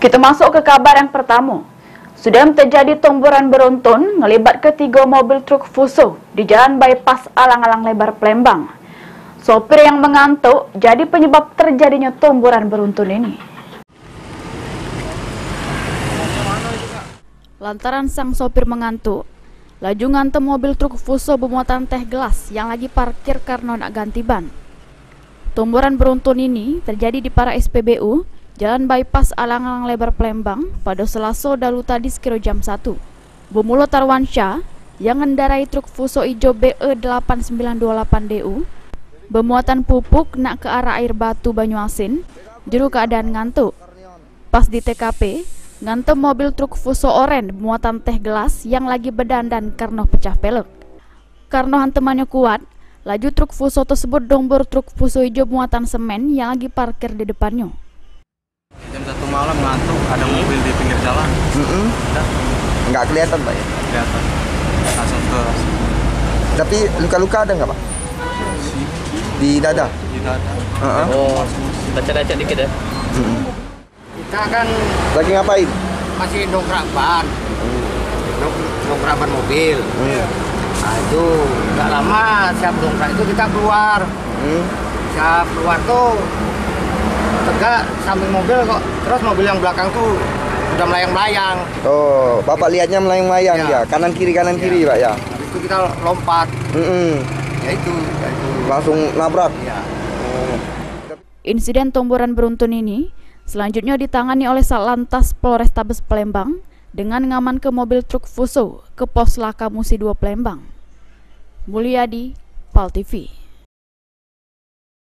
Kita masuk ke kabar yang pertama. Sudah terjadi tomboran beruntun ngelibat ketiga mobil truk Fuso di jalan bypass Alang-Alang Lebar Palembang. Sopir yang mengantuk jadi penyebab terjadinya tomboran beruntun ini. Lantaran sang sopir mengantuk, laju ngantem mobil truk Fuso bermuatan teh gelas yang lagi parkir karena nak ganti ban. Tomboran beruntun ini terjadi di para SPBU Jalan Bypass Alang-Alang Lebar Palembang pada Selasa dalu tadi sekira jam 1. Bumulo Tarwansyah yang mengendarai truk Fuso ijo BE8928DU bermuatan pupuk nak ke arah air batu Banyuasin juru keadaan ngantuk. Pas di TKP, ngantem mobil truk Fuso oren bermuatan teh gelas yang lagi berdandan karena pecah pelek. Karena hantemannya kuat, laju truk Fuso tersebut dombor truk Fuso ijo muatan semen yang lagi parkir di depannya. Jam 1 malam ngantuk, ada mobil di pinggir jalan. Nggak kelihatan Pak ya? Kelihatan. Langsung ke. Tapi luka-luka ada nggak Pak? Di dada? Di dada. Oh, baca-baca dikit ya. Kita kan Lagi ngapain? masih dongkrak ban, dongkrak ban mobil. Nah, itu nggak lama siap dongkrak itu kita keluar. Siap keluar tuh tegak samping mobil kok, terus mobil yang belakang tuh udah melayang-melayang. Oh, Bapak lihatnya melayang-layang ya, kanan kiri Pak ya. Habis itu kita lompat. Ya itu. Langsung nabrak. Ya. Insiden tomboran beruntun ini selanjutnya ditangani oleh Satlantas Polrestabes Palembang dengan ngaman ke mobil truk Fuso ke Pos Laka Musi 2 Palembang. Mulyadi, PAL TV.